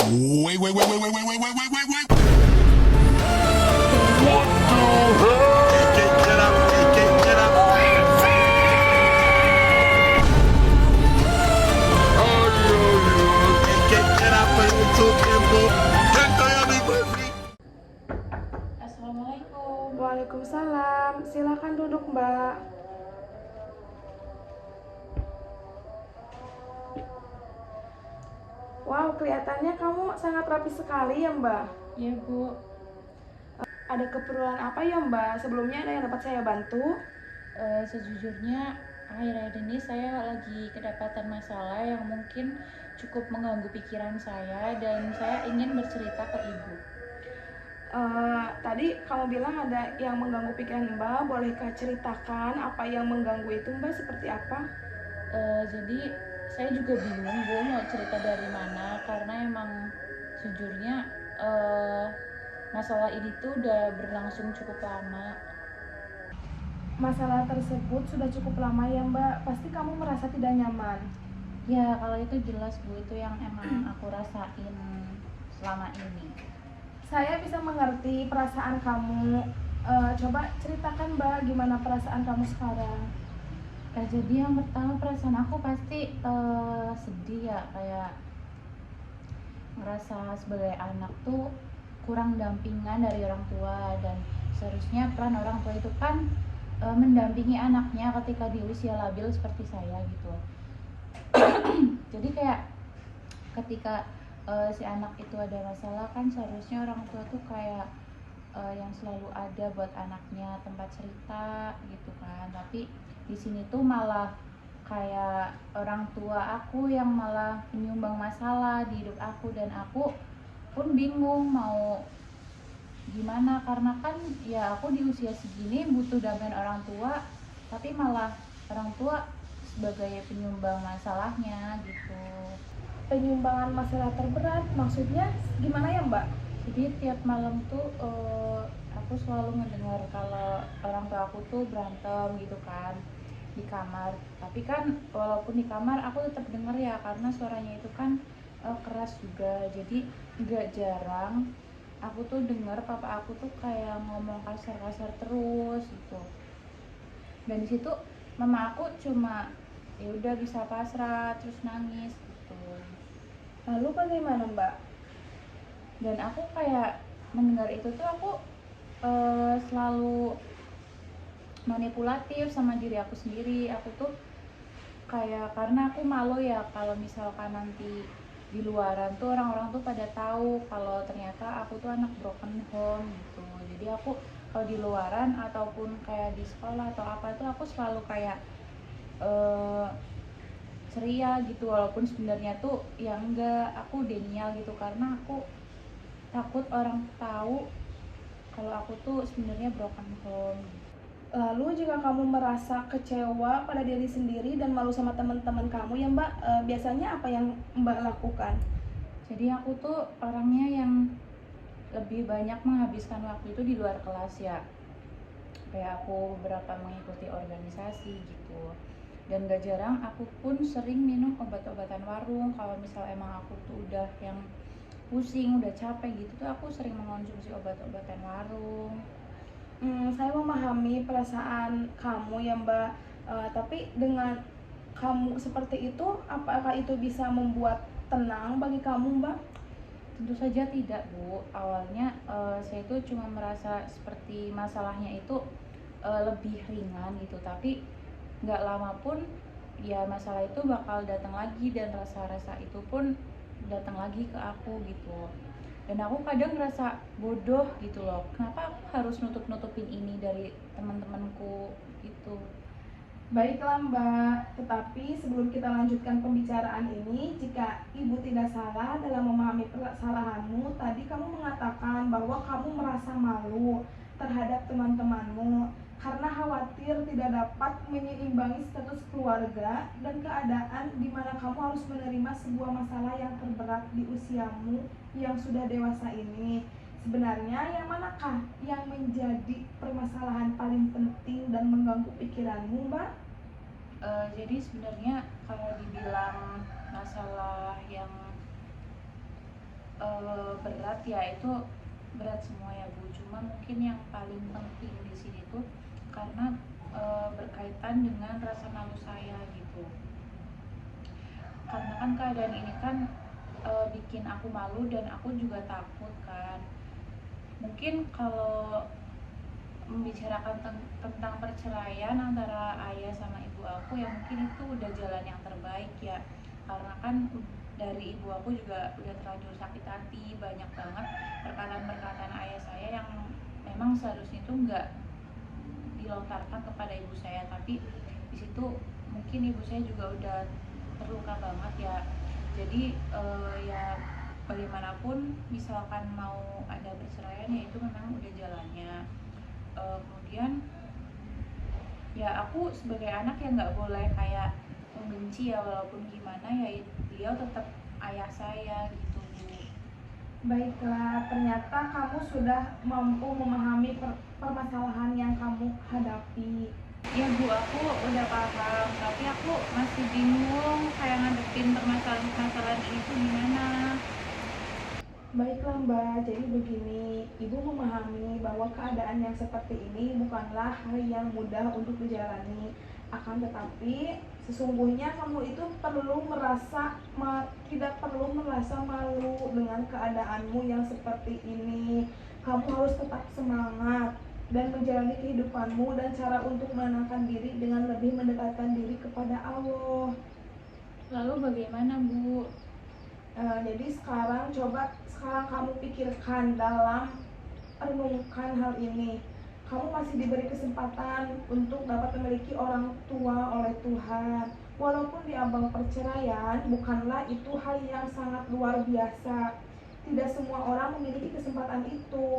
Wait, wait, wait, wait, wait, wait, wait, wait, wait, wait, wait. What the hell? Get up, get up. Get up, untuk ibu. Tentu yang diberi. Assalamualaikum. Waalaikumsalam, silakan duduk Mbak. Wow, kelihatannya kamu sangat rapi sekali ya Mbak. Ya Bu, Ada keperluan apa ya Mbak? Sebelumnya ada yang dapat saya bantu? sejujurnya akhir-akhir ini saya lagi kedapatan masalah yang mungkin cukup mengganggu pikiran saya dan saya ingin bercerita ke Ibu. Tadi kamu bilang ada yang mengganggu pikiran Mbak, bolehkah ceritakan apa yang mengganggu itu Mbak, seperti apa? Jadi saya juga bingung Bu mau cerita dari mana karena emang sejujurnya masalah ini tuh udah berlangsung cukup lama. Masalah tersebut sudah cukup lama ya Mbak, pasti kamu merasa tidak nyaman. Ya kalau itu jelas Bu, itu yang emang aku rasain selama ini. Saya bisa mengerti perasaan kamu. Coba ceritakan Mbak, gimana perasaan kamu sekarang? Jadi yang pertama perasaan aku pasti sedih ya, kayak ngerasa sebagai anak tuh kurang dampingan dari orang tua, dan seharusnya peran orang tua itu kan mendampingi anaknya ketika di usia labil seperti saya gitu. Jadi kayak ketika si anak itu ada masalah kan seharusnya orang tua tuh kayak yang selalu ada buat anaknya, tempat cerita gitu kan. Tapi di sini tuh malah kayak orang tua aku yang malah menyumbang masalah di hidup aku, dan aku pun bingung mau gimana karena kan ya aku di usia segini butuh dampingan orang tua, tapi malah orang tua sebagai penyumbang masalahnya gitu. Penyumbangan masalah terberat, maksudnya gimana ya Mbak? Jadi tiap malam tuh aku selalu ngedengar kalau orang tua aku tuh berantem gitu kan di kamar. Tapi kan walaupun di kamar aku tetap denger ya, karena suaranya itu kan keras juga. Jadi gak jarang aku tuh denger papa aku tuh kayak ngomong kasar-kasar terus gitu. Dan di situ mama aku cuma ya udah bisa pasrah terus nangis gitu. Lalu bagaimana Mbak? Dan aku kayak mendengar itu tuh aku selalu manipulatif sama diri aku sendiri. Aku tuh kayak karena aku malu ya kalau misalkan nanti di luaran tuh orang-orang tuh pada tahu kalau ternyata aku tuh anak broken home gitu. Jadi aku kalau di luaran ataupun kayak di sekolah atau apa tuh aku selalu kayak ceria gitu, walaupun sebenarnya tuh ya enggak, aku denial gitu karena aku takut orang tahu kalau aku tuh sebenarnya broken home. Lalu jika kamu merasa kecewa pada diri sendiri dan malu sama teman-teman kamu ya Mbak, biasanya apa yang Mbak lakukan? Jadi aku tuh orangnya yang lebih banyak menghabiskan waktu itu di luar kelas ya, kayak aku beberapa mengikuti organisasi gitu. Dan gak jarang aku pun sering minum obat-obatan warung. Kalau misal emang aku tuh udah yang pusing, udah capek gitu tuh aku sering mengonsumsi obat-obatan warung. Saya memahami perasaan kamu ya Mbak, tapi dengan kamu seperti itu, apakah itu bisa membuat tenang bagi kamu Mbak? Tentu saja tidak Bu. Awalnya saya itu cuma merasa seperti masalahnya itu lebih ringan gitu, tapi nggak lama pun ya masalah itu bakal datang lagi, dan rasa-rasa itu pun datang lagi ke aku gitu. Dan aku kadang ngerasa bodoh gitu loh, kenapa aku harus nutup-nutupin ini dari teman-temanku gitu. Baiklah Mbak, tetapi sebelum kita lanjutkan pembicaraan ini, jika Ibu tidak salah dalam memahami kesalahanmu, tadi kamu mengatakan bahwa kamu merasa malu terhadap teman-temanmu karena khawatir tidak dapat menyeimbangi status keluarga dan keadaan di mana kamu harus menerima sebuah masalah yang terberat di usiamu yang sudah dewasa ini. Sebenarnya yang manakah yang menjadi permasalahan paling penting dan mengganggu pikiranmu, Mbak? Jadi sebenarnya kalau dibilang masalah yang berat ya, itu berat semua ya Bu. Cuma mungkin yang paling penting di sini tuh karena berkaitan dengan rasa malu saya gitu. Karena kan keadaan ini kan bikin aku malu dan aku juga takut kan. Mungkin kalau membicarakan tentang perceraian antara ayah sama ibu aku ya mungkin itu udah jalan yang terbaik ya, karena kan dari ibu aku juga udah terlanjur sakit hati, banyak banget perkataan-perkataan ayah saya yang memang seharusnya itu nggak dilontarkan kepada ibu saya, tapi di situ mungkin ibu saya juga udah terluka banget ya. Jadi ya bagaimanapun misalkan mau ada perceraian ya itu memang udah jalannya. Kemudian ya aku sebagai anak ya nggak boleh kayak membenci ya, walaupun gimana ya dia tetap ayah saya gitu Bu. Baiklah, ternyata kamu sudah mampu memahami permasalahan yang kamu hadapi. Ya Bu, aku udah paham, tapi aku masih bingung kayak ngadepin permasalahan itu gimana. Baiklah Mbak, jadi begini, Ibu memahami bahwa keadaan yang seperti ini bukanlah hal yang mudah untuk dijalani. Akan tetapi, sesungguhnya kamu itu tidak perlu merasa malu dengan keadaanmu yang seperti ini. Kamu harus tetap semangat dan menjalani kehidupanmu dan cara untuk menenangkan diri dengan lebih mendekatkan diri kepada Allah. Lalu bagaimana Bu? Jadi sekarang kamu pikirkan dalam renungkan hal ini. Kamu masih diberi kesempatan untuk dapat memiliki orang tua oleh Tuhan. Walaupun di ambang perceraian, bukanlah itu hal yang sangat luar biasa. Tidak semua orang memiliki kesempatan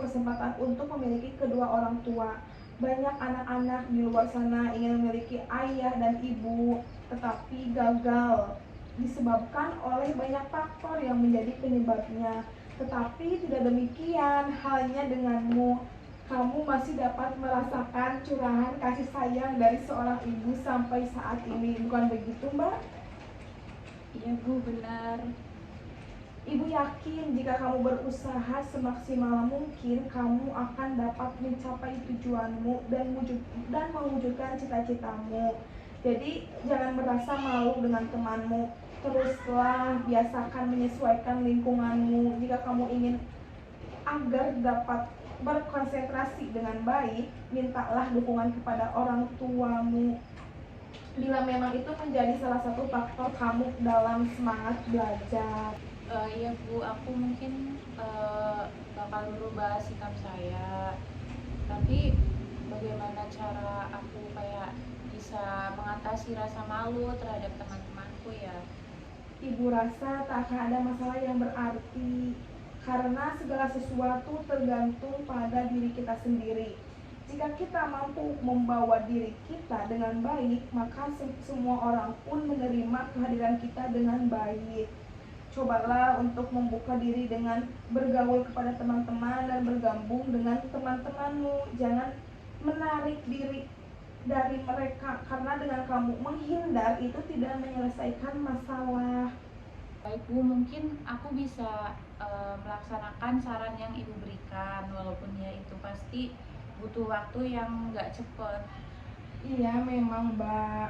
kesempatan untuk memiliki kedua orang tua. Banyak anak-anak di luar sana ingin memiliki ayah dan ibu, tetapi gagal disebabkan oleh banyak faktor yang menjadi penyebabnya. Tetapi tidak demikian halnya denganmu. Kamu masih dapat merasakan curahan kasih sayang dari seorang ibu sampai saat ini, bukan begitu Mbak? Iya Bu, benar. Ibu yakin jika kamu berusaha semaksimal mungkin, kamu akan dapat mencapai tujuanmu dan mewujudkan cita-citamu. Jadi jangan merasa malu dengan temanmu. Teruslah biasakan menyesuaikan lingkunganmu. Jika kamu ingin agar dapat berkonsentrasi dengan baik, mintalah dukungan kepada orang tuamu. Bila memang itu menjadi salah satu faktor kamu dalam semangat belajar. Iya Bu, aku mungkin bakal berubah sikap saya. Tapi bagaimana cara aku kayak bisa mengatasi rasa malu terhadap teman-temanku ya? Ibu rasa tak akan ada masalah yang berarti, karena segala sesuatu tergantung pada diri kita sendiri. Jika kita mampu membawa diri kita dengan baik, maka semua orang pun menerima kehadiran kita dengan baik. Cobalah untuk membuka diri dengan bergaul kepada teman-teman dan bergabung dengan teman-temanmu. Jangan menarik diri dari mereka, karena dengan kamu menghindar itu tidak menyelesaikan masalah. Baik Bu, mungkin aku bisa melaksanakan saran yang Ibu berikan, walaupun ya itu pasti butuh waktu yang nggak cepet. Iya memang Mbak,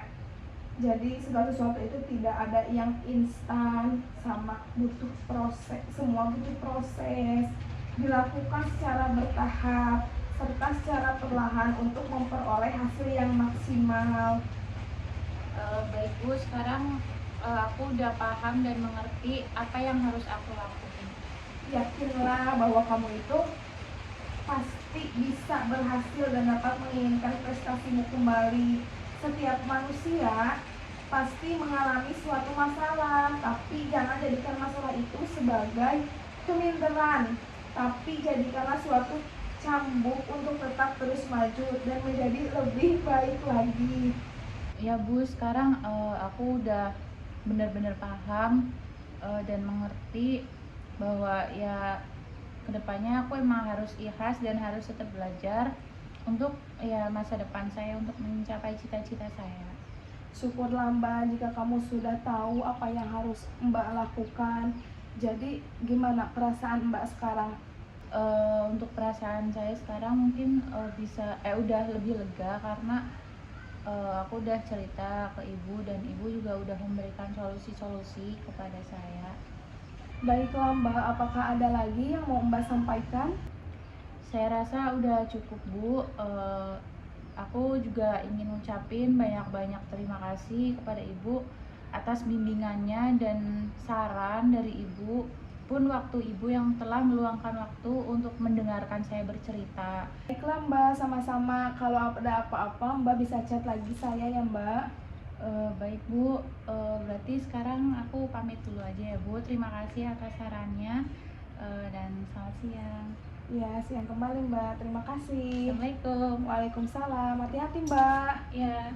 jadi segala sesuatu itu tidak ada yang instan, sama butuh proses, semua butuh proses, dilakukan secara bertahap serta secara perlahan untuk memperoleh hasil yang maksimal. Baik Bu, sekarang aku udah paham dan mengerti apa yang harus aku lakukan. Yakinlah bahwa kamu itu pasti bisa berhasil dan dapat menginginkan prestasimu kembali. Setiap manusia pasti mengalami suatu masalah, tapi jangan jadikan masalah itu sebagai keminderan, tapi jadikanlah suatu cambuk untuk tetap terus maju dan menjadi lebih baik lagi. Ya Bu, sekarang aku udah benar-benar paham dan mengerti bahwa ya kedepannya aku emang harus ikhlas dan harus tetap belajar untuk ya masa depan saya, untuk mencapai cita-cita saya. Syukurlah Mbak jika kamu sudah tahu apa yang harus Mbak lakukan. Jadi gimana perasaan Mbak sekarang? Untuk perasaan saya sekarang mungkin udah lebih lega karena aku udah cerita ke ibu dan ibu juga udah memberikan solusi-solusi kepada saya. Baiklah Mbak, apakah ada lagi yang mau Mbak sampaikan? Saya rasa udah cukup Bu. Aku juga ingin ngucapin banyak-banyak terima kasih kepada ibu atas bimbingannya dan saran dari ibu pun waktu ibu yang telah meluangkan waktu untuk mendengarkan saya bercerita. Baiklah Mbak, sama-sama. Kalau ada apa-apa Mbak bisa chat lagi saya ya Mbak. Baik Bu, berarti sekarang aku pamit dulu aja ya Bu. Terima kasih atas sarannya dan selamat siang. Ya, siang kembali Mbak. Terima kasih. Assalamualaikum. Waalaikumsalam. Hati-hati Mbak. Ya.